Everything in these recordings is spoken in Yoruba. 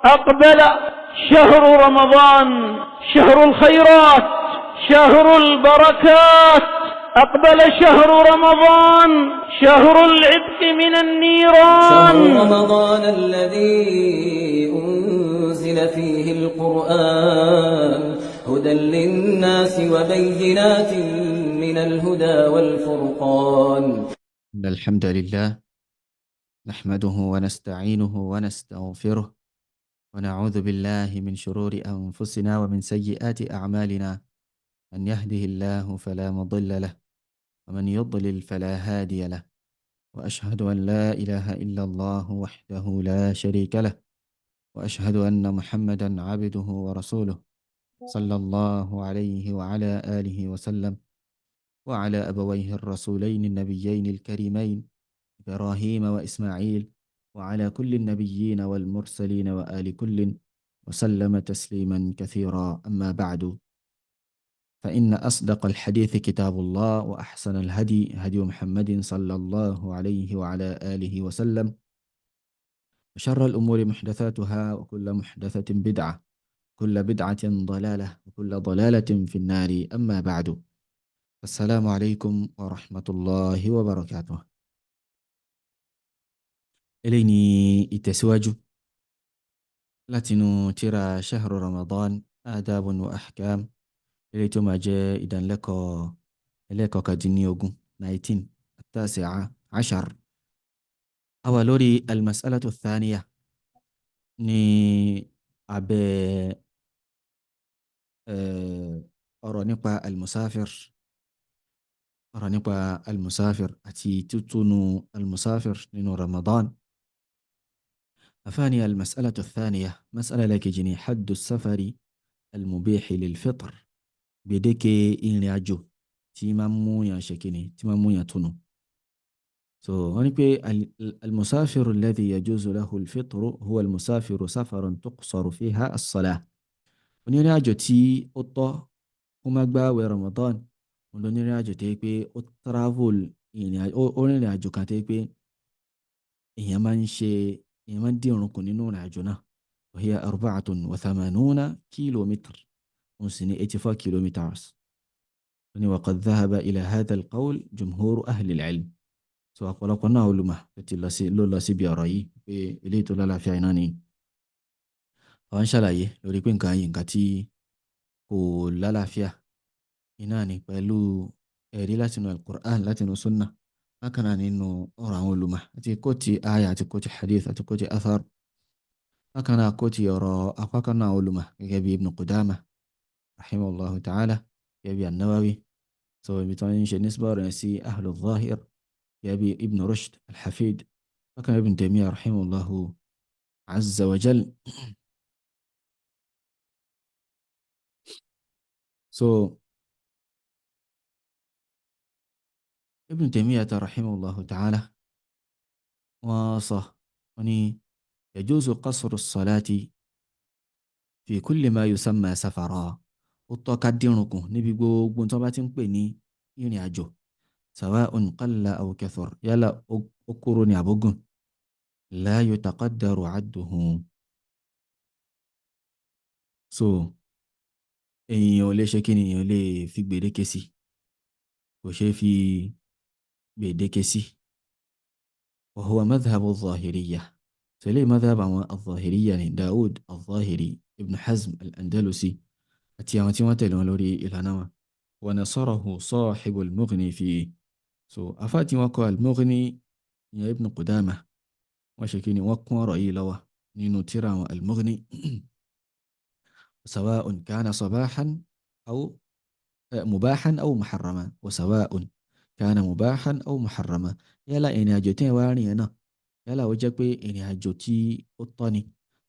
أقبل شهر رمضان، شهر الخيرات، شهر البركات. أقبل شهر رمضان، شهر العتق من النيران. شهر رمضان الذي أنزل فيه القرآن هدى للناس وبينات من الهدى والفرقان. إن الحمد لله نحمده ونستعينه ونستغفره ونعوذ بالله من شرور أنفسنا ومن سيئات أعمالنا. من يهده الله فلا مضل له ومن يضلل فلا هادي له، وأشهد أن لا إله إلا الله وحده لا شريك له، وأشهد أن محمدا عبده ورسوله صلى الله عليه وعلى آله وسلم، وعلى أبويه الرسولين النبيين الكريمين إبراهيم وإسماعيل، وعلى كل النبيين والمرسلين وآل كل، وسلم تسليما كثيرا. أما بعد، فإن أصدق الحديث كتاب الله، وأحسن الهدي هدي محمد صلى الله عليه وعلى آله وسلم، وشر الأمور محدثاتها، وكل محدثة بدعة، كل بدعة ضلالة، وكل ضلالة في النار. أما بعد، السلام عليكم ورحمة الله وبركاته. إليني ìtẹ̀síwájú látinú tírà شهر رمضان آداب وأحكام، eléyìí tó máa jẹ́ ìdánilẹ́kọ̀ọ́ ẹlẹ́ẹ̀kọkàndínlógún 19 التاسعة عشر. A wà lórí المسألة الثانية ní abẹ́ ọ̀rọ̀ nípa المسافر àti tútúnu المسافر nínú Ramadan. أفاني المسألة الثانية، مسألة لكجني حد السفر المبيح للفطر، gbèdéke ìrìn àjò tí máa ń mú yàn ṣe kíni, tí máa ń mú yàn túnú. So wọ́n ní pé المسافر الذي يجوز له الفطر هو المسافر سفرا تقصر فيها الصلاة. onírìn àjò tí ó tọ́ kó má gbààwẹ̀ Ramadan, òun lónírìn àjò tó yẹ pé ó travel ó rìnrìn àjò kan tó yẹ pé èèyàn máa ń dín ìrun kù nínú ìrìn àjò náà. وهي 84 كيلومتر، òun sì ní 84 kilometers. وقد ذهب إلى هذا القول جمهور أهل العلم. so ọ̀pọ̀lọpọ̀ náà olùmọ̀ ló lọ síbi ọ̀rọ̀ yìí pé eléyìí tó lálàáfíà iná ni. àwọn ṣàlàyé lórí pé nǹkan tí kò lálàáfíà iná ni pẹ̀lú ẹ̀rí látinú al-Qur'an, látinú sunna, bákan náà nínú ọ̀rọ̀ àwọn olùmọ̀ àti kóòtì aya àti kóòtì hadith àti kóòtì athar, bákan náà kóòtì ọ̀rọ̀ apákan náà olùmọ̀ gẹ́gẹ́ bí Ibn Qudama rahimahullahu ta'ala, gẹ́gẹ́ bí an-Nawawi. so ibi tí wọ́n ń ṣe nisba rẹ̀ sí ahlu zahir, gẹ́gẹ́ bí Ibn Rushd al-Hafid, bákan náà Ibn Taymiyyah rahimahullahu azza wa jal. so Ibn Taymiyyah rahimahullahu ta'ala wọ́n sọ wọ́n ní yajuzu qasru as-salati fi kulli ma yusamma safara. ó tọ́ ká dírun kù níbi gbogbo tó bá ti ń pè ní ìrìn àjò, sawa'un qalla aw kathur, yálà ó kúrò ní àbógùn, la yutaqaddaru adduhu. so èèyàn ò lè ṣe kí ni, èèyàn lè fi gbèdéke sí, kò ṣe fi gbèdéke sí. wa huwa madhhabu adh-dhahiriyyah. سلي مذهب الظاهرية يعني داود الظاهري، ابن حزم الأندلسي، أتيامتي وتلون لوري إلى نوى، ونصره صاحب المغني فيه. أفاتي وقع المغني يا ابن قدامة وشكيني وقع رأي لوى نينو ترى المغني سواء كان صباحا أو مباحا أو محرما، وسواء كان مباحا أو محرما. يلا إن أجتين واني أنا، yálà ó jẹ́ pé ìrìn àjò tí ó tọ́ ni,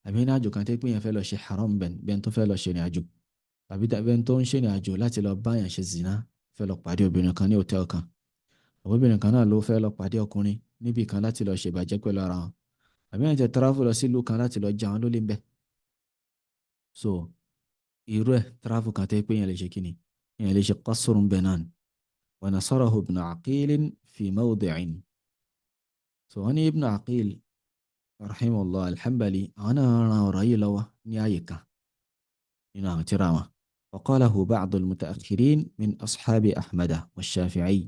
àbí ìrìn àjò kan tó pé èèyàn fẹ́ lọ ṣe haram bẹ́ẹ̀ tó fẹ́ lọ ṣe ìrìn àjò, tàbí bẹ́ẹ̀ tó ń ṣe ìrìn àjò láti lọ bá èèyàn ṣe zina, fẹ́ lọ pàdé obìnrin kan ní hòtẹ́ẹ̀lì kan, àbí obìnrin kan náà ló fẹ́ lọ pàdé ọkùnrin níbì kan láti lọ ṣe ìbàjẹ́ pẹ̀lú ara wọn, àbí èèyàn tẹ travel lọ sílùú kan láti lọ jà wọn lólè ń bẹ̀. so irú ẹ̀ travel kan tó pé èèyàn lè ṣe kíni, èèyàn lè ṣe qasrun bẹ̀ náà. wa nasarahu ibn Aqil fi mawdi'in. so wọ́n ní ibn Aqil rahimahullah al-Hanbali àwọn náà ran ọ̀rọ̀ yìí lọ́wọ́ ní ààyè kan nínú àwọn tírà wọn. وقاله بعض المتأخرين من أصحاب أحمد والشافعي.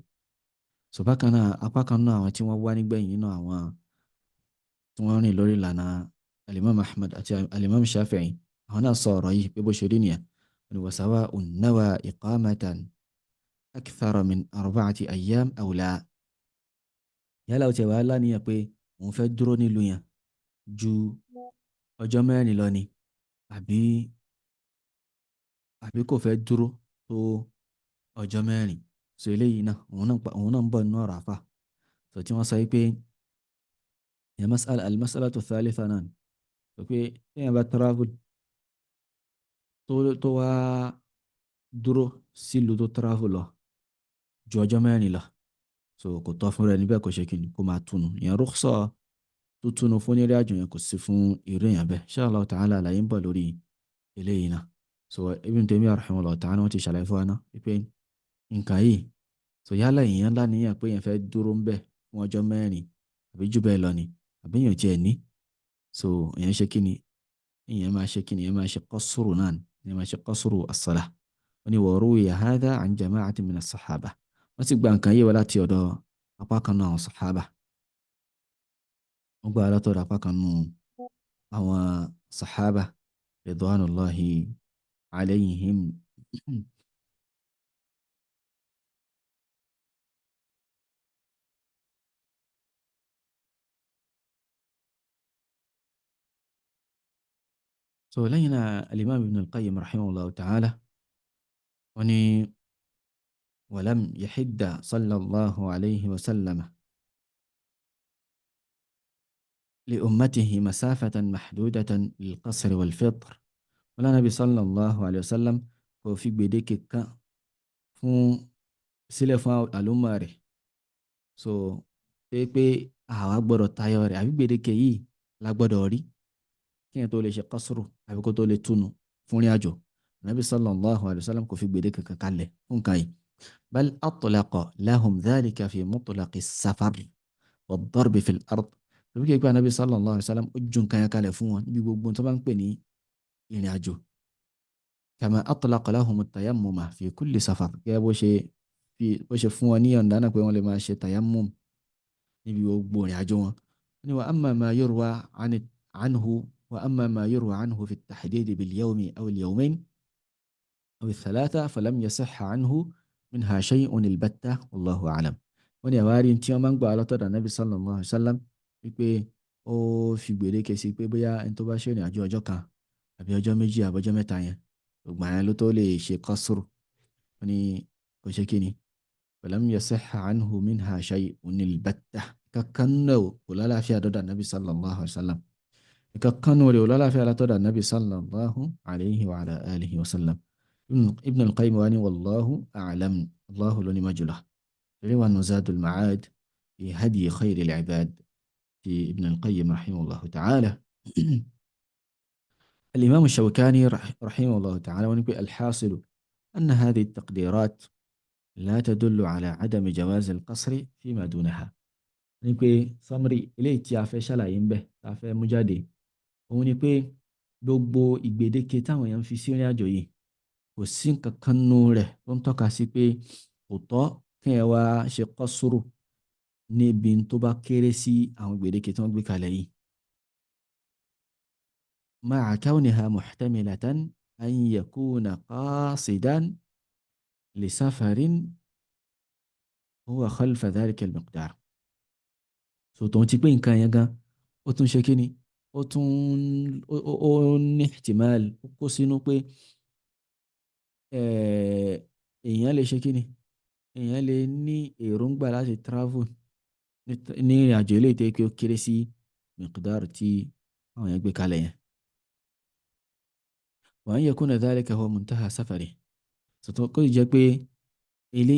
so bákan náà apá kan náà àwọn tí wọ́n wá nígbẹ̀yìn nínú àwọn tí wọ́n rìn lórí ìlànà alimam Ahmad àti alimam Shafi'i àwọn náà sọ ọ̀rọ̀ yìí pé bó ṣe rí nìyẹn. وسواء نوى إقامة أكثر من 4 أيام أو لا. yálà ó ti wà láníyàn pé òun fẹ́ dúró nílùú yẹn ju ọjọ́ mẹ́rin lọ ni àbí kò fẹ́ dúró tó ọjọ́ mẹ́rin. so eléyìí náà òun náà ń bọ̀ nínú ọ̀rọ̀ àfà. so tí wọ́n sọ pé al-mas'alatu thalitha náà sọ pé téèyàn bá travel tó wá dúró sílùú tó travel lọ ju ọjọ́ mẹ́rin lọ, so kò tọ́ fún rẹ̀ níbẹ̀ kò ṣe kí ni kó máa túnu. ìyẹn rúkṣọ̀ tó túnu fún onírìn àjò yẹn kò sí fún irú èèyàn bẹ́ẹ̀. Insha Allah ta'ala àlàyé ń bọ̀ lórí eléyìí náà. so Ibn Taymiyyah rahimahullah ta'ala wọ́n ti ṣàlàyé fún wa náà wípé nǹkan yìí so yálà èèyàn ńlá níyàn pé èèyàn fẹ́ dúró ń bẹ̀ fún ọjọ́ mẹ́rin àbí jù bẹ́ẹ̀ lọ ni àbí èèyàn tiẹ̀ ní, so èèyàn ṣe kí ni èèyàn máa ṣe kí ni èèyàn máa ṣe qasru náà ni èèyàn máa ṣe qasru as-salah. wọ́n ní wa ruwiya hadha an jama'atin min as-sahaba. wọ́n sì gba nǹkan yìí wá láti ọ̀dọ̀ apá kan náà àwọn sàhábà. wọ́n gba látọ̀dọ̀ apá kan náà àwọn sàhábà ridwanullahi alayhim. so lẹ́yìn náà al-imam ibn al-qayyim rahimahullah ta'ala wọ́n ní walam yahidda sallallahu alayhi wa sallam li ummatihi masafatan mahdudatan lil qasr wal fitr. wọ́n lánàá bí sallallahu alayhi wa sallam kò fi gbèdéke kan sílẹ̀ fún àlùmọ́ rẹ̀, so pé àwa gbọ́dọ̀ tayọ rẹ̀ àbí gbèdéke yìí la gbọ́dọ̀ rí kí n tó lè ṣe qasru àbí kó tó lè túnu fún ìrìn àjò. Nabi sallallahu alayhi wa sallam kò fi gbèdéke kan kalẹ̀ fún nǹkan yìí. bal atlaqa lahum dhalika fi mutlaqi safar wa darbi fil ard. lórí kí n pé Nabi sallallahu alayhi wa sallam ó ju nǹkan yẹn kalẹ̀ fún wọn níbi gbogbo tó bá ń pè ní ìrìn àjò. kama atlaqa lahum at-tayammuma fi kulli safar. gẹ́gẹ́ bó ṣe fún wọn ní ọ̀nà náà pé wọ́n lè máa ṣe tayammum níbi gbogbo ìrìn àjò wọn. wa amma ma yurwa anhu وأما ما يروى عنه في التحديد باليوم أو اليومين أو الثلاثة فلم يصح عنه منها شيء البتة والله أعلم. wọ́n ní àwárí tí wọ́n máa ń gbà látọ̀dọ̀ Nabi sallallahu alaihi wasallam wípé ó fi gbèdéke sí pé bóyá ẹni tó bá ṣe ìrìn àjò ọjọ́ kan àbí ọjọ́ méjì àbí ọjọ́ mẹ́ta yẹn gbogbo àyàn ló tó lè ṣe qasru. wọ́n ní kò ṣe kí ni falam yasih anhu minha shay'un البتة kankan náà kò lálàáfíà dọ́dọ̀ Nabi sallallahu alaihi wasallam. ìkankanú rẹ̀ olálàáfíà látọ̀dọ̀ Nabi sallallahu alayhi wa ala alihi wa sallam. Ibn al-Qayyim wa ni wallahu a'lam, Allahu ló ní májùlá. torí wa Zadul Ma'ad fi hadyi khayril ibad ti Ibn al-Qayyim rahimahullahu ta'ala. al-Imam ash-Shawkani rahimahullahu ta'ala wa ni pé al-hasilu anna hadhihi at-taqdirat la tadullu ala adami jawaz al-qasri fima dunaha. ni pé summary eléyìí tí a fẹ́ ṣàlàyé ń bẹ tá a fẹ́ mú jáde òun ni pé gbogbo ìgbèdéke táwọn èèyàn fi sí ìrìn àjò yìí kò sí nǹkan kan nù rẹ̀ tó ń tọ́ka sí pé kò tọ́ kí ẹ wá ṣe qasru níbi tó bá kéré sí àwọn ìgbèdéke tí wọ́n gbé kalẹ̀ yìí. ma'a kawniha muhtamilatan an yakuna qasidan li safarin huwa khalfa dhalika al-miqdar. so tó ń ti pé nǹkan yẹn gan ó tún ṣe kí ni ó ní ihtimal ó kó sínú pé èèyàn lè ṣe kí ni èèyàn lè ní èròǹgbà láti travel ní ìrìn àjò ilé ìtẹ́ pé ó kéré sí miqdar tí àwọn èèyàn gbé kalẹ̀ yẹn. wa an yakuna dhalika huwa muntaha safari. sọ̀tọ̀ kó jẹ́ pé ilé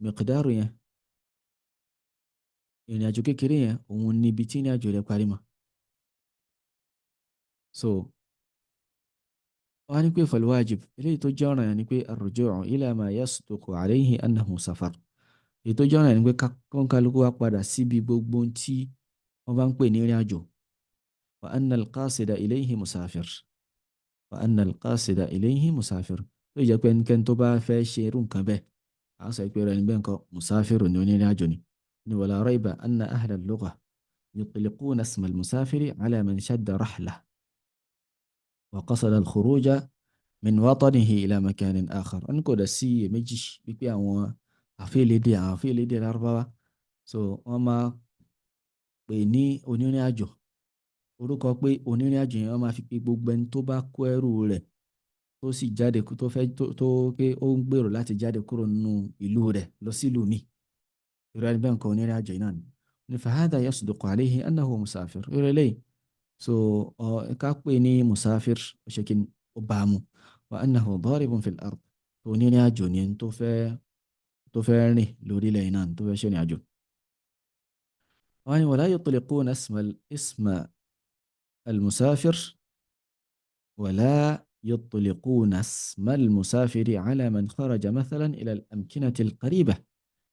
miqdar yẹn ìrìn àjò kékeré yẹn òun níbi tí ìrìn àjò rẹ̀ parí mọ́. so wọ́n á ní pé falwajib eléyìí tó jẹ́ ọ̀ranyàn ni pé ar-ruju' ila ma yasduqu alayhi annahu safar. èyí tó jẹ́ ọ̀ranyàn ni pé kọ́ńkálukú wa padà síbi gbogbo tí wọ́n bá ń pè ní ìrìn àjò. wa anna al-qasida ilayhi musafir wa anna al-qasida ilayhi musafir tó jẹ́ pé ẹnikẹ́ni tó bá fẹ́ ṣe irú nǹkan bẹ́ẹ̀ a sọ pé ẹni bẹ́ẹ̀ nǹkan musafir ní onírìn àjò ni wala rayba anna ahla al-lugha يطلقون اسم المسافر على من شد رحلة وقصد الخروج من وطنه إلى مكان آخر أنكو دا سي méjì wípé àwọn àfẹ́lédè Lárúbáwá so wọ́n máa pè ní onírìn àjò orúkọ pé onírìn àjò yẹn wọ́n máa fi pè gbogbo ẹni tó bá kó ẹrù rẹ̀ tó sì jáde tó fẹ́ tó pé ó ń gbèrò láti jáde kúrò nínú ìlú rẹ̀ lọ sí ìlú mi irú ẹni bẹ́ẹ̀ nǹkan onírìn àjò náà ni fahadha yasduqu alayhi annahu musafir irú eléyìí so ká pè ní musafir ó ṣe kí ni ó bá mu wa annahu daribun fil ard tó onírìn àjò ni ẹni tó fẹ́ rìn lórílẹ̀ náà tó fẹ́ ṣe ní àjò. wọ́n ní wala yutliquna isma المسافر ولا يطلقون اسم المسافر على من خرج مثلا إلى الأمكنة القريبة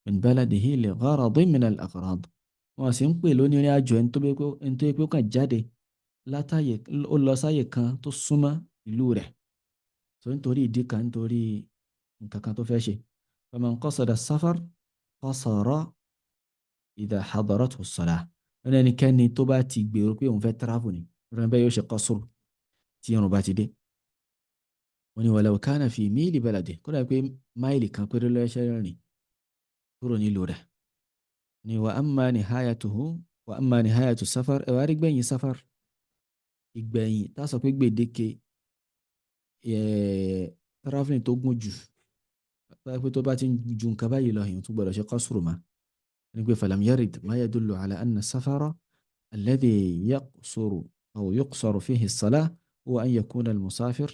من بلده لغرض من الأغراض wọ́n sì ń pè lónírìn àjò ẹni tó yẹ pé ó kàn jáde látàyè ó lọ sáyè kan tó súnmọ́ ìlú rẹ̀ so nítorí ìdí kan nítorí nǹkan kan tó fẹ́ ṣe faman qasada as-safar qasara idha hadarathu as-salah ẹnikẹ́ni tó bá ti gbèrò pé òun fẹ́ travel ni rẹ̀ bẹ́ẹ̀ yóò ṣe qasru tí irun bá ti dé wọ́n ní walau kana fi míìlì baladi kódà pé máìlì kan péré lọ́ṣẹ́ rìn kúrò nílùú rẹ̀ ni wa amma nihayatu safar ẹ̀wà rí gbẹ̀yìn safar ìgbẹ̀yìn tá a sọ pé gbèdéke traveling tó gùn jù pé tó bá ti ń ju nǹkan báyìí lọ èèyàn tó gbọdọ̀ ṣe qasru ma ní pé falam yarid ma yadullu ala anna safara alladhi يقصر فيه الصلاة هو أن يكون المسافر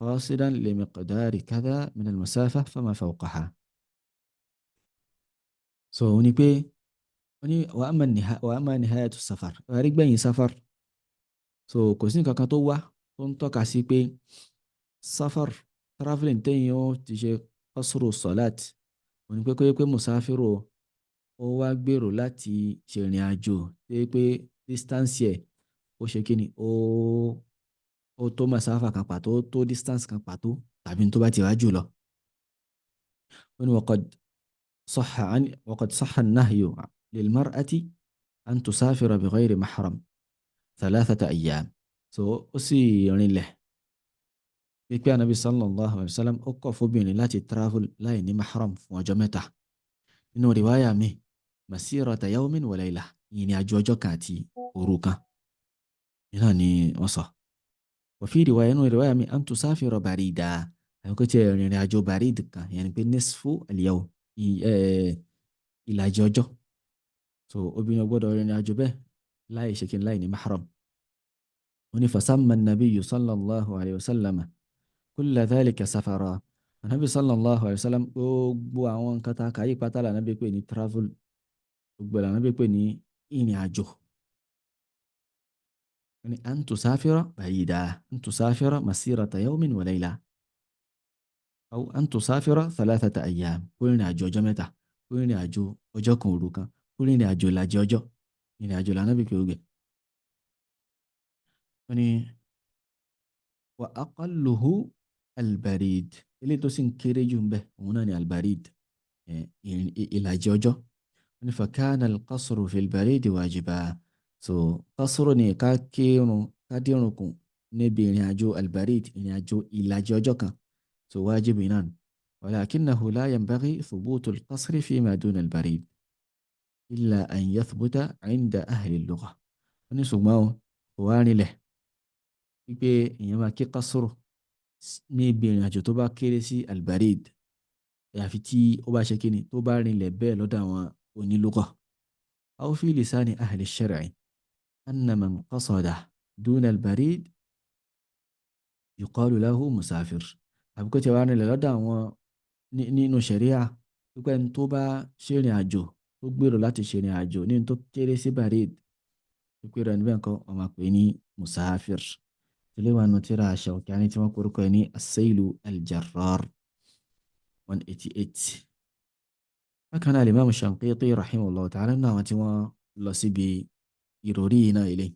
قاصدا لمقدار كذا من المسافة فما فوقها so ní pé وأما نهاية السفر rí gbẹ̀yìn safar so kò sí nǹkan kan tó wá tó ń tọ́ka sí pé safar traveling téèyàn ó ti ṣe qasru salat wọ́n ní pé kó yẹ pé musafiru ó wá gbèrò láti ṣèrìn àjò pé distance yẹ ó ṣe kí ni ó tó masáfà kan pàtó tó distance kan pàtó tàbí tó bá ti wá jù lọ. wọ́n ní وقد صح النهي للمرأة أن تسافر بغير محرم 3 أيام so ó sì rinlẹ̀ pípé Ànábì sallallahu alayhi wa sallam ó kọ̀ fóbìnrin láti travel láì ní mahram fún ọjọ́ mẹ́ta nínú rìwáyà mi masirata yawmin wa layla ìrìn àjò ọjọ́ kan àti òru kan iná ni wọ́n sọ. وفي رواية nínú rìwáyà mi أن تسافر بريدا àyíkó tí ìrìn àjò barid kan yẹn ni pé nisfu al-yawm ìlàjì ọjọ́ so obìnrin gbọ́dọ̀ rìn àjò bẹ́ẹ̀ láì ṣe kí n láì ní mahram. wọ́n ní fasamma an-nabiyyu sallallahu alayhi wa sallam kulla dhalika safara anabi sallallahu alayhi wa sallam gbogbo àwọn nǹkan tá a kà yí pátá lànàbí pé ní travel gbogbo lànàbí pé ní ìrìn àjò. يعني أن تسافر بعيدا أن تسافر مسيرة يوم وليلة أو أن تسافر 3 أيام كلنا أجو جمتا كلنا أجو أجو كوروكا كلنا أجو لا جوجو كلنا أجو لا نبي كوجي يعني وأقله البريد اللي تسين كيري جنبه هنا البريد إلى جوجو يعني فكان القصر في البريد واجبا so qasru ni ká dírun kù níbi ìrìn àjò albarid ìrìn àjò ìlàjì ọjọ́ kan so wájibù náà walakinahu la yanbaghi thubutu alqasri fima duna albarid illa an yathbuta inda ahli al-lugha wọ́n ní ṣùgbọ́n kò wá nílẹ̀ wípé èèyàn máa kí qasru níbi ìrìn àjò tó bá kéré sí albarid àfi tí ó bá ṣe kíni tó bá rinlẹ̀ bẹ́ẹ̀ lọ́dọ̀ àwọn onílùgha aw fi lisani ahli ash-shar'i أن من قصد دون البريد يقال له مسافر àbíkó tí wàá nílẹ̀ lọ́dọ̀ àwọn nínú ṣẹ̀ríà wípé ẹni tó bá ṣèrìn àjò tó gbèrò láti ṣèrìn àjò ní tó kéré sí barid wípé rẹ̀ níbẹ̀ nǹkan wọ́n máa pè ní musafir ilé wa nù tíra Shawkani tí wọ́n korúkọ ní as-Saylu al-Jarrar 188. bákan náà Al-Imam Shanqiti rahimahullah ta'ala náà àwọn tí wọ́n lọ síbi ìròrí iná ilé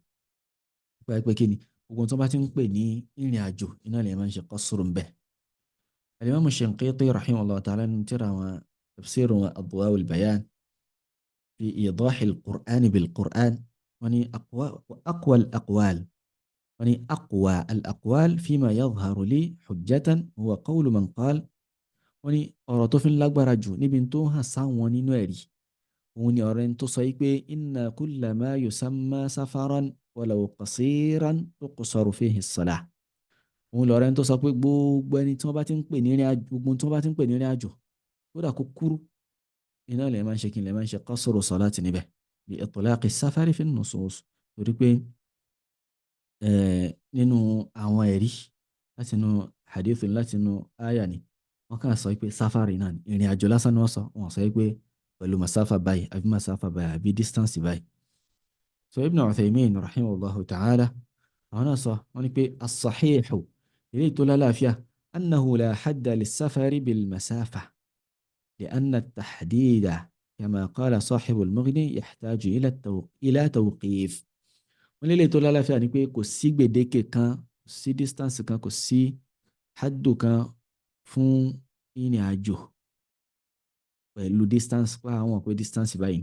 pé kí ni gbogbo tó bá ti ń pè ní ìrìn àjò iná lè máa ń ṣe qasru ń bẹ̀. Al-Imam Shinqiti rahimahullah ta'ala nínú tírà wọn tafsir wọn Adwa'ul Bayan fi idah al-Qur'an bil-Qur'an wọ́n ní aqwa al-aqwal wọ́n ní aqwa al-aqwal fima yadhharu li hujjatan huwa qawlu man qala wọ́n ní ọ̀rọ̀ tó fi ń lágbára jù níbi tó hàn sáwọn nínú ẹ̀rí òun ni ọ̀rẹ́ tó sọ pé inna kulla ma yusamma safaran walaw qasiran tuqsaru fihi as-salah òun lọ̀rẹ́ tó sọ pé gbogbo ẹni tí wọ́n bá ti ń pè ní ìrìn àjò gbogbo tí wọ́n bá ti ń pè ní ìrìn àjò kódà kó kúrú iná lè máa ń ṣe kí n lè máa ń ṣe qasru salati níbẹ̀ bí itlaqi safari fi nusus torí pé nínú àwọn ẹ̀rí látinú hadithu látinú àyà ni wọ́n kàn sọ pé sáfárì náà ni ìrìn àjò lásán ni wọ́n sọ wọ́n sọ pé pẹ̀lú masáfà báyìí àbí masáfà báyìí àbí distance báyìí. So Ibn Uthaymin rahimahullahu ta'ala àwọn náà sọ wọ́n ní pé as-sahihu eléyìí tó lálàáfíà annahu la hadda lis-safari bil-masafa li'anna at-tahdida kama qala sahibu al-Mughni yahtaju ila tawqif. wọ́n lélẹ̀ tó lálàáfíà ni pé kò sí gbèdéke kan kò sí distance kan kò sí haddu kan fún ìrìn àjò pẹ̀lú distance pa àwọn pé distance báyìí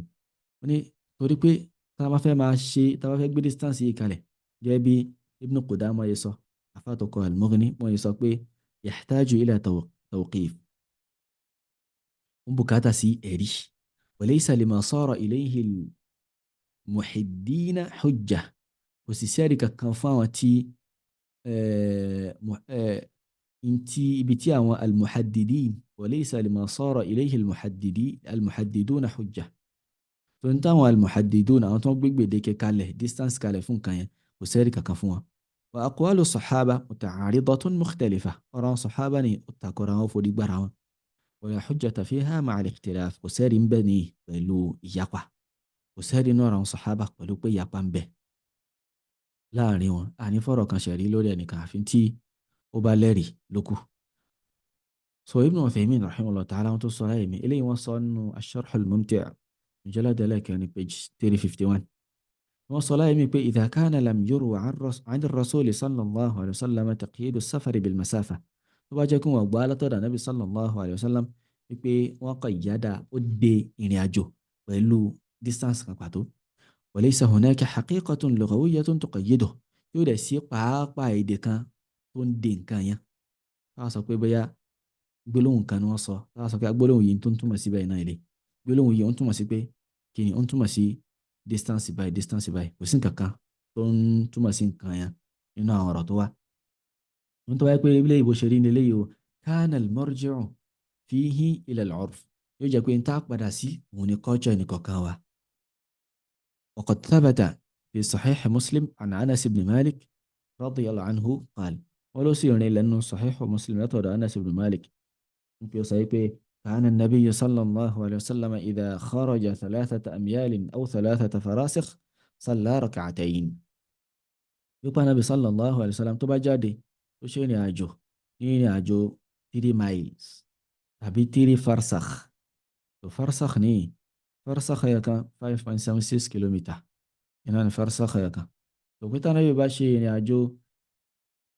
wọ́n ní torí pé tá a bá fẹ́ gbé distance yìí kalẹ̀ gẹ́gẹ́ bí Ibn Qudama yẹ sọ afátọkọ al-Mughni wọ́n yẹ sọ pé yahtaju ila tawqif wọ́n bùkátà sí ẹ̀rí wa laysa lima sara ilayhi al-muhiddina hujja kò sì sẹ́rí kankan fún àwọn tí ibi tí àwọn al-muhaddidin wa laysa lima sara ilayhi al-muhaddiduna hujja tó ń táwọn al-muhaddiduna àwọn tó ń gbégbèdéke kalẹ̀ distance kalẹ̀ fún kan yẹn kò sẹ́rí kankan fún wọn. wa aqwalu sahaba muta'aridatun mukhtalifa ọ̀rọ̀ àwọn sahaba ni ó takọ̀rọ̀ àwọn fòdí gbára wọn wa la hujjata fiha ma'a al-ikhtilaf kò sẹ́rí ń bẹ ní pẹ̀lú ìyapa kò sẹ́rí náà àwọn sahaba pẹ̀lú pé ìyapa ń bẹ láàrin wọn àní fọ̀rọ̀ kan ṣẹ̀rí lórí ẹnìkan àfi tí ó bá lẹ́rìí lókù. So Ibn Uthaymin rahimahullah ta'ala wọn tó sọ láyé mi eléyìí wọn sọ nínú ash-Sharh al-Mumti' mujallad ẹlẹ́kẹrin page 351 wọn sọ láyé mi pé idha kana lam yurwa 'an ar-rasul sallallahu alayhi wa sallam taqyidu as-safari bil-masafa tó bá jẹ́ kí wọ́n gbọ́ alátọ́dà nabi sallallahu alayhi wa sallam wípé wọ́n kọ ìyáda ó de ìrìn àjò pẹ̀lú distance kan pàtó wa laysa hunaka haqiqatun lughawiyyatun tuqayyiduhu yóò dẹ̀ sí pàápàá èdè kan tó ń de nǹkan yẹn táwọn sọ pé bóyá gbólóhùn kan ni wọ́n sọ táwọn sọ pé gbólóhùn yìí tó ń túmọ̀ sí báyìí náà ilé gbólóhùn yìí ó ń túmọ̀ sí pé kí ni ó ń túmọ̀ sí distance báyìí kò sí nǹkan kan tó ń túmọ̀ sí nǹkan yẹn nínú àwọn ọ̀rọ̀ tó wá. wọ́n tó wáyé pé ilé ìbò ṣe rí ní eléyìí o kana al-marji'u fihi ila al-'urf yóò jẹ́ pé n tá padà sí òun ni culture ẹnìkọ̀ọ̀kan wa. وقد ثبت في صحيح مسلم عن أنس بن مالك رضي الله عنه قال ولو سيرني لأنه صحيح مسلم يطور أنس بن مالك في صحيح كان النبي صلى الله عليه وسلم إذا خرج 3 أميال أو 3 فراسخ صلى ركعتين يبقى النبي صلى الله عليه وسلم تبا جادي وشيني أجو 3 miles أبي 3 فرسخ فرسخ ني فرسخ يكا 5.76 كيلومتر إنان فرسخ يكا وقت النبي باشي أجو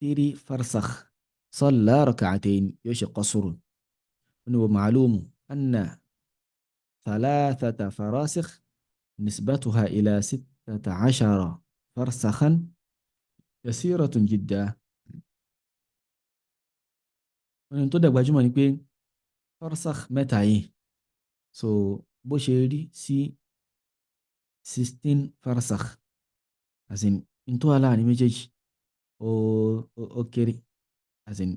3 فرسخ صلى ركعتين يوشي قصر ومعلوم أن 3 فراسخ نسبتها إلى 16 فرسخا يسيرة جدا. wọ́n tó dàgbà jùmọ̀ ni pé farsakh mẹ́ta yìí so bó ṣe rí sí 16 farsakh as in n tó wà láàrin méjèèjì ó kéré as in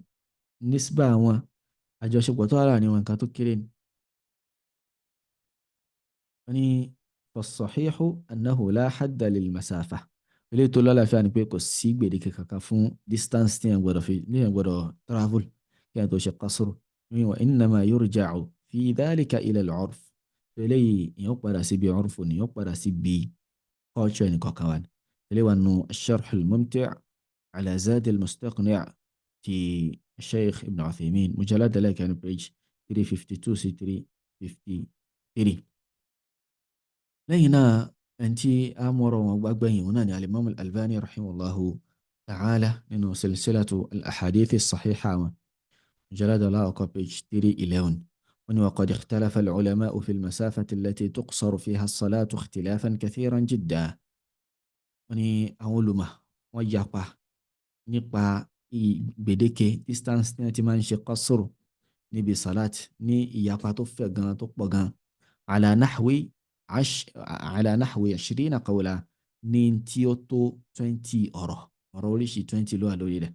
nísbà wọn àjọṣepọ̀ tó wà láàrin wọn nǹkan tó kéré ni. wọ́n ní fas-sahihu annahu la hadda lil masafa ilé tó lálàáfíà ni pé kò sí gbèdéke kankan fún distance tí yẹn gbọ́dọ̀ travel kí yẹn tó ṣe qasru wa innama yurja'u fi dhalika ila al-'urf eléyìí ìyẹn ó padà síbi urfu ni ìyẹn ó padà síbi culture ní kọ̀ọ̀kan wa ni eléyìí wà nù ash-sharh al-mumti' ala zad al-mustaqni' ti sheikh ibn Uthaymin mujallad ẹlẹ́kẹ̀rin page 352 sí 353. lẹ́yìn náà ẹni tí a mọ̀rọ̀ wọn gbàgbẹ́yìn òun náà ni al-Imam al-Albani rahimahullahu ta'ala nínú silsilatu al-ahadith as-sahiha wọn mujallad aláwọ̀kọ́ page 311 wọ́n ní wa qad ikhtalafa al-ulama'u fi al-masafati allati tuqsaru fiha as-salatu ikhtilafan kathiran jidda. wọ́n ní àwọn olùmọ̀ wọ́n yapa nípa gbèdéke distance tí wọ́n ti máa ń ṣe qasru níbi salat ní ìyapa tó fẹ̀ gan tó pọ̀ gan ala nahwi ala nahwi 20 qawla ní tí ó tó 20 ọ̀rọ̀ oríṣi 20 ló wà lórí rẹ̀.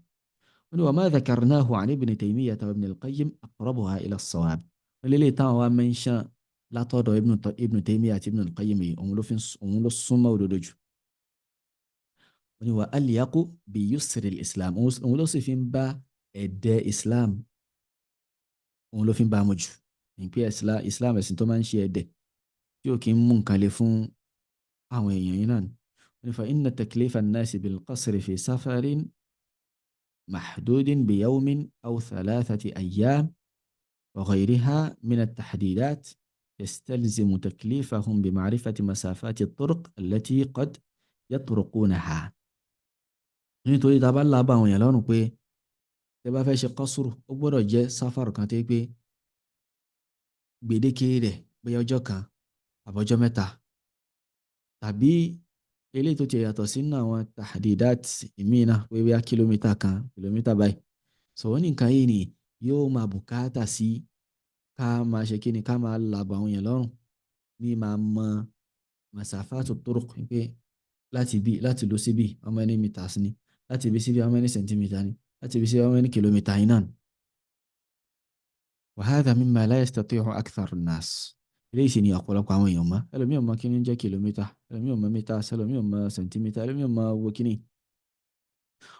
wọ́n ní wa ma dhakarnahu an ibn Taymiyyah wa ibn al-Qayyim aqrabuha ila as-sawab. wọ́n lè táwọn wa mention látọ̀dọ̀ ibn Taymiyyah àti ibn al-Qayyim yìí òun ló súnmọ́ òdodo jù. wọ́n ní wa alyaqu bi yusri al-islam òun ló sì fi ń bá ẹ̀dẹ́ islam òun ló fi ń bá mu jù. ní pé islam ẹ̀sìn tó máa ń ṣe ẹ̀dẹ́ tí ó kì í mú nǹkan lè fún àwọn èèyàn yìí náà ni. wọ́n ní fa inna taklifa an-nasi bil qasri fi safarin mahdudin bi yawmin aw 3 ayyam wa ghayriha min at-tahdidat yastalzimu taklifahum bi ma'rifati masafati at-turuq allati qad yatruqunaha. nítorí tá a bá lábà àwọn èèyàn lọ́rùn pé tẹ́ bá fẹ́ ṣe qasru ó gbọ́dọ̀ jẹ́ sáfàrù kan tó pé gbèdéke rẹ̀ bóyá ọjọ́ kan àbọ̀jọ́ mẹ́ta tàbí eléyìí tó ti yàtọ̀ sínú àwọn tahdidat ìmínà pé bóyá kìlómítà kan kìlómítà báyìí. sọ̀rọ̀ nìkan yìí ni yóò máa bùkátà sí ká máa ṣe kíni ká máa làbọ̀ àwọn èèyàn lọ́rùn ní máa mọ masafatu turuq pé láti lọ síbi how many meters ni láti ibi síbi how many centimeter ni láti ibi síbi how many kilometer yìí náà. wa hadha mimma la yastati'u aktharu an-nas. eléyìí sì ni ọ̀pọ̀lọpọ̀ àwọn èèyàn mọ̀ ẹlòmíì ò mọ̀ kí ni jẹ́ kìlómítà ẹlòmíì ò mọ̀ mítà ẹlòmíì ò mọ̀ sẹ̀ntímítà ẹlòmíì ò mọ̀ wo kíni.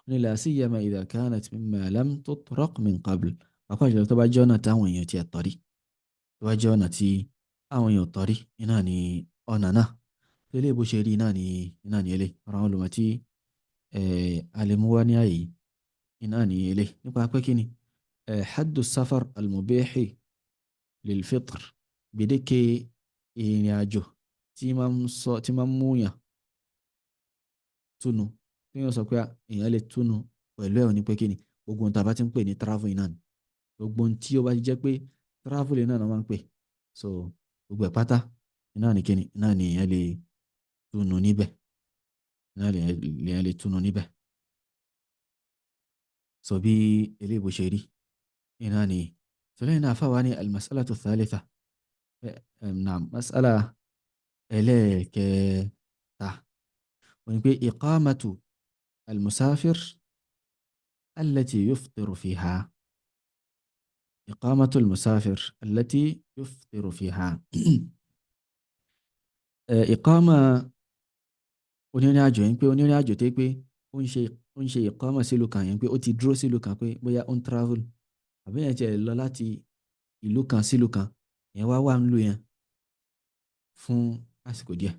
ní la siyama idha kanat mimma lam tutraq min qabl. àpá ìjọba tó bá jẹ́ ọ̀nà táwọn èèyàn ti ẹ̀ tọ́rí tó bá jẹ́ ọ̀nà tí àwọn èèyàn tọ́rí iná ni ọ̀nà náà tó lè bó ṣe rí iná ni ilé ọ̀rọ̀ àwọn olùmọ̀ tí alẹ́múwá ní ààyè iná ni ilé nípa pé kíni haddu safar al-mubihi lil-fitr gbèdéke ìrìn àjò tí máa ń múyàn túnu tí wọ́n sọ pé èèyàn lè túnu pẹ̀lú ẹ̀ ní pé kíni gbogbo ohun tá a bá ti ń pè ní travel náà ni gbogbo ohun tí ó bá ti jẹ́ pé travel náà ni wọ́n máa ń pè so gbogbo ẹ̀ pátá iná ni kíni iná ni èèyàn lè túnu níbẹ̀ iná lè túnu níbẹ̀ so bí eléyìí bó ṣe rí iná ni sọlẹ́ iná afáwa ní al-mas'alatu thalitha. نعم مسألة إليك إقامة المسافر التي يفطر فيها إقامة المسافر التي يفطر فيها إقامة onírìn àjò yẹn pé onírìn àjò tẹ́ pé ó ń ṣe ìkọ́mà sílùú kan yẹn pé ó ti dúró sílùú kan pé bóyá ó ń travel àbí yẹn ti lọ láti ìlú kan sílùú kan yẹn wá ń lò yẹn fún àsìkò díẹ̀.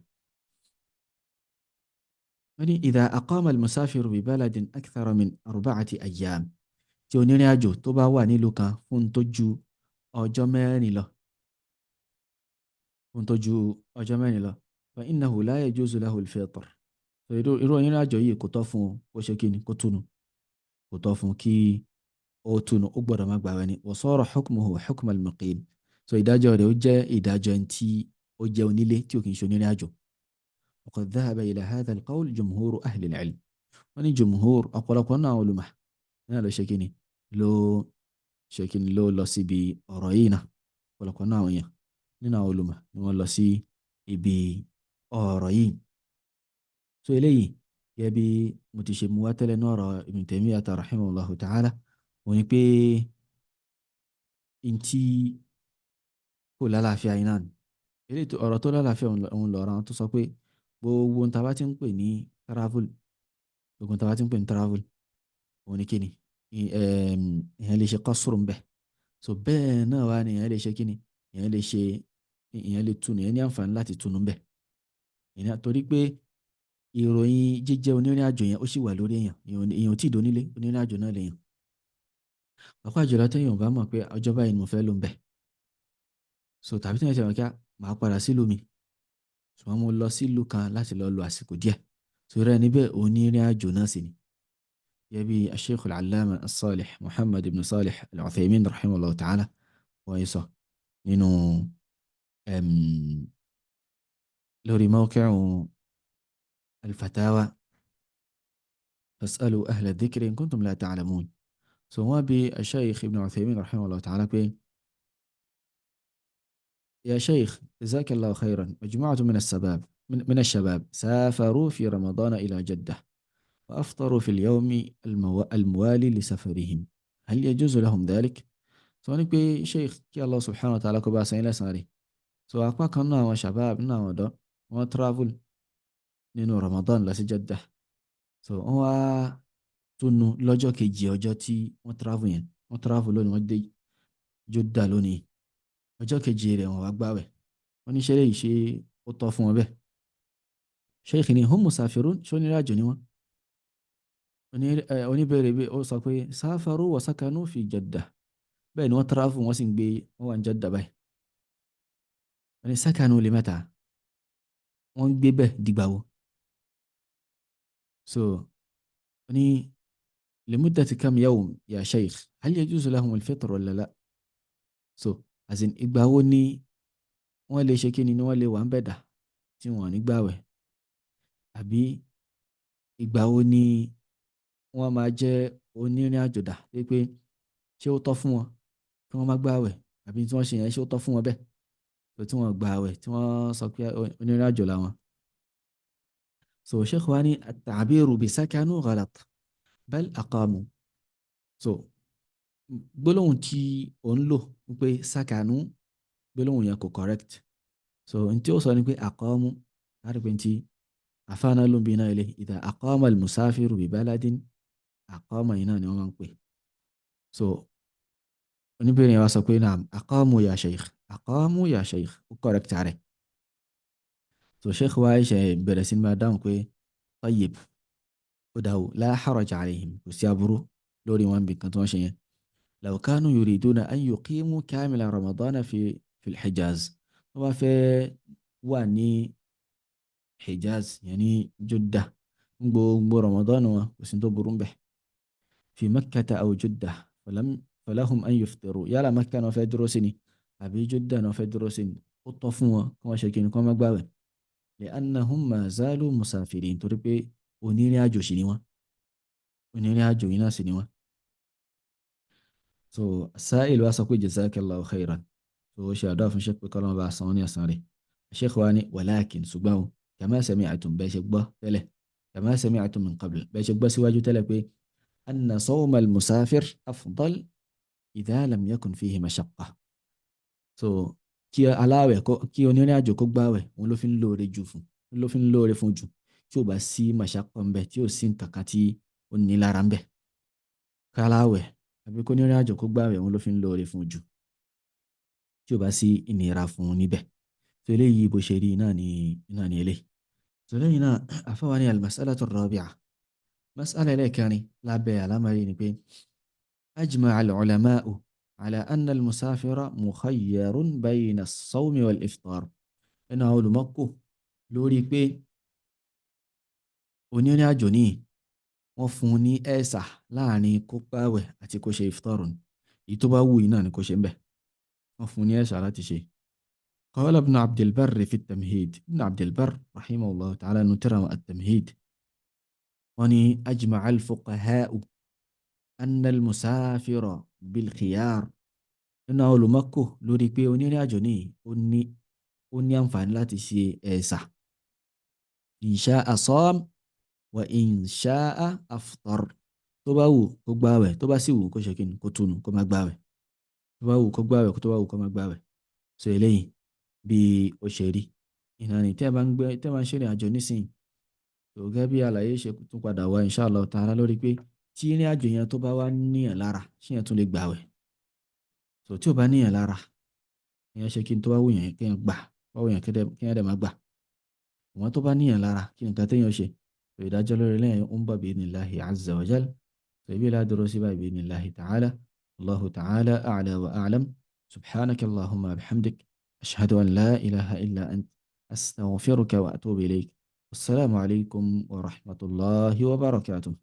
wọ́n ní idha aqama al-musafiru bi baladin akthara min 4 ayyam tí onírìn àjò tó bá wà nílùú kan fún tó ju ọjọ́ mẹ́rin lọ fa innahu la yajuzu lahu al-fitr. irú onírìn àjò yìí kò tọ́ fún ó ṣe kí ni kó túnu kò tọ́ fún kí ó túnu ó gbọ́dọ̀ má gbààwẹ̀ ni wa sara hukmuhu hukm al-muqim. so ìdájọ́ rẹ̀ ó jẹ́ ìdájọ́ ẹni tí ó jẹ́ onílé tí ó kì í ṣe onírìn àjò. وقد ذهب إلى هذا القول جمهور أهل العلم. wọ́n ní jumhur ọ̀pọ̀lọpọ̀ náà olùmọ̀ náà ló lọ síbi ọ̀rọ̀ yìí náà ọ̀pọ̀lọpọ̀ náà èèyàn nínú àwọn olùmọ̀ ni wọ́n lọ sí ibi ọ̀rọ̀ yìí. so eléyìí gẹ́gẹ́ bí mo ti ṣe mú wá tẹ́lẹ̀ náà ọ̀rọ̀ Ibn Taymiyyah rahimahullahu ta'ala wọ́n ní pé ntí kò lálàáfíà yìí náà ni eléyìí ọ̀rọ̀ tó lálàáfíà òun lọ̀rọ̀ àwọn tó sọ pé gbogbo ohun tá a bá ti ń pè ní travel òun ni kíni èèyàn lè ṣe qasru ńbẹ̀ so bẹ́ẹ̀ náà wá ní èèyàn lè ṣe kíni èèyàn lè túnu èèyàn ní àǹfààní láti túnu ńbẹ̀ èèyàn torí pé ìròyìn jíjẹ́ onírìn àjò yẹn ó sì wà lórí èèyàn ò tí ì dónílé onírìn àjò náà lèèyàn pàápàá jùlọ téèyàn bá mọ̀ pé ọjọ́ báyìí ni mo fẹ́ lò ńbẹ̀ so tàbí tí wọ́n ti mọ̀ kí máa padà sílùú mi ṣùgbọ́n mo lọ sí ìlú kan láti lọ lo àsìkò díẹ̀ sórí ẹni bẹ́ẹ̀ onírìn àjò náà sì ni. gẹ́gẹ́ bí Sheikh al-Allama as-Salih Muhammad ibn Salih al-Uthaymin rahimahullah ta'ala wọ́n yìí sọ nínú lórí mawqi'u al-fatawa fas'alu ahla dhikri in kuntum la ta'lamun. so wọ́n bi Sheikh ibn Uthaymin rahimahullah ta'ala pé يا شيخ جزاك الله خيرا مجموعة من الشباب سافروا في رمضان إلى جدة وأفطروا في اليوم الموالي لسفرهم هل يجوز لهم ذلك؟ سؤالك بي شيخ كي الله سبحانه وتعالى كبا سيلا ساري سو أقوى كنا وشباب نا ودو وترافل نينو رمضان لسي جدة سو هو تنو لجو كي جيوجو تي وترافل لوني ودي جدة لوني ọjọ́ kejì rẹ̀ wọ́n wá gbààwẹ̀ wọ́n ní ṣeré yìí ṣe ó tọ́ fún wọn bẹ́ẹ̀. sheikh ni hum musafirun ṣó ní ìrìnàjò ni wọ́n. oníbẹ̀rẹ̀ bí ó sọ pé sáfàrú wa sakanu fi Jeddah bẹ́ẹ̀ ni wọ́n tarafu wọ́n sì ń gbé wọ́n wà ní Jeddah báyìí. wọ́n ní sakanu li mata wọ́n gbé bẹ́ẹ̀ dìgbà wo. so wọ́n ní limuddati kam yawm ya sheikh hal yajuzu lahum al-fitr wala la. so àti ìgbà wo ni wọ́n lè ṣe kíni ni wọ́n lè wà ń bẹ̀dà tí wọ́n ní gbààwẹ̀ àbí ìgbà wo ni wọ́n máa jẹ́ onírìn àjò dà pé ṣé ó tọ́ fún wọn kí wọ́n má gbààwẹ̀ àbí tí wọ́n ṣe yẹn ṣé ó tọ́ fún wọn bẹ́ẹ̀ tó tí wọ́n gbààwẹ̀ tí wọ́n sọ pé onírìn àjò làwọn. so sheikh wa ni at-ta'biru bi sakanu ghalat bal aqamu. so gbólóhùn tí ò ń lò wípé sákànú gbólóhùn yẹn kò correct. so n tí ó sọ ni pé aqamu láti tí àfáàná ló ń bí iná ilé idha aqama al-musafiru bi baladin aqama yìí náà ni wọ́n máa ń pè. so oníbèrè yẹn wá sọ pé naam aqamu ya sheikh ó correct rẹ̀. so sheikh wa ṣe bẹ̀rẹ̀ sí máa dáhùn pé tayyib ó dáwò la haraja alayhim kò sí aburú lórí wọn bí kan tí wọ́n ṣe yẹn. لو كانوا يريدون أن يقيموا كامل رمضان في الحجاز وفي واني حجاز يعني جدة بو رمضان وسنتو برمبه في مكة أو جدة فلهم أن يفطروا يلا مكة وفي دروسني أبي جدة وفي دروسني قطفوا كما شاكين كما قبابا لأنهم ما زالوا مسافرين تربي ونيني أجو شنوا ونيني أجو يناسنوا. so sa'il wa sọ pé jazakallahu khairan so ṣe àdúrà fún sheikh pé kọ́lọ́mọ bá san ní ẹ̀san rẹ̀. sheikh wa ní walakin ṣùgbọ́n kama sami'tum bẹ́ẹ̀ ṣe gbọ́ tẹ́lẹ̀ kama sami'tum min qabl bẹ́ẹ̀ ṣe gbọ́ síwájú tẹ́lẹ̀ pé anna sawma al-musafir afdal idha lam yakun fihi mashaqqa. so kí aláwẹ̀ kí onírìn àjò kó gbààwẹ̀ wọn ló fi ń lóore fún jù tí ò bá sí mashaqqa ń bẹ tí ò sí nǹkan kan tí ó ní lára ń bẹ káláwẹ̀ àbí kó nírìn àjò kó gbààwẹ̀ wọn ló fi ń lóore fún jù tí ó bá sí ìnira fún un níbẹ̀. tó eléyìí bó ṣe rí náà ni eléyìí. tó lẹ́yìn náà àfáwá ní al-mas'alatu ar-rabi'a mas'ala ẹlẹ́ẹ̀kẹrin lábẹ́ àlámọ̀rí ni pé ajma'a al-ulama'u ala anna al-musafira mukhayyarun bayna as-sawmi wal-iftar. ẹnu àwọn olùmọ́kò lórí pé onírìn àjò ní wọ́n fún un ní ẹ̀sà láàrin kó gbààwẹ̀ àti kó ṣe iftarun èyí tó bá wù yìí náà ni kó ṣe ń bẹ̀ wọ́n fún un ní ẹ̀sà láti ṣe. qala ibn Abdil Barr fi at-Tamhid ibn Abdil Barr rahimahullah ta'ala nutira at-Tamhid wọ́n ní ajma'a al-fuqaha'u anna al-musafira bil-khiyar. nínú àwọn olùmọ́kò lórí pé onírìn àjò ní ó ní àǹfààní láti ṣe ẹ̀sà in sha'a sam wa in sha'a aftar. tó bá wù kó gbààwẹ̀ tó bá sì wù kó ṣe kíni kó túnu kó má gbààwẹ̀ tó bá wù kó gbààwẹ̀ tó bá wù kó má gbààwẹ̀. so eléyìí bí ó ṣe rí ìnáni tẹ́ bá ń ṣe ìrìn àjò nísìnyí tó gẹ́gẹ́ bí àlàyé ṣe tún padà wá inshallah ta'ala lórí pé tí ìrìn àjò yẹn tó bá wá níyàn lára ṣé yẹn tún lè gbààwẹ̀. so tí ò bá níyàn lára ìyẹn ṣe kí n tó bá wù yẹn kéèyàn gbà bá wù yẹn kéèyàn dẹ̀ má gbà. àwọn tó bá níyàn lára kí nǹkan téèyàn ṣe ìdájọ́ lórí lẹ́yìn ń bọ̀ bi'idhnillahi azza wa jal. سيبي لا دروسي باي بإذن الله تعالى. الله تعالى أعلى وأعلم. سبحانك اللهم وبحمدك أشهد أن لا إله إلا أنت أستغفرك وأتوب إليك. السلام عليكم ورحمة الله وبركاته.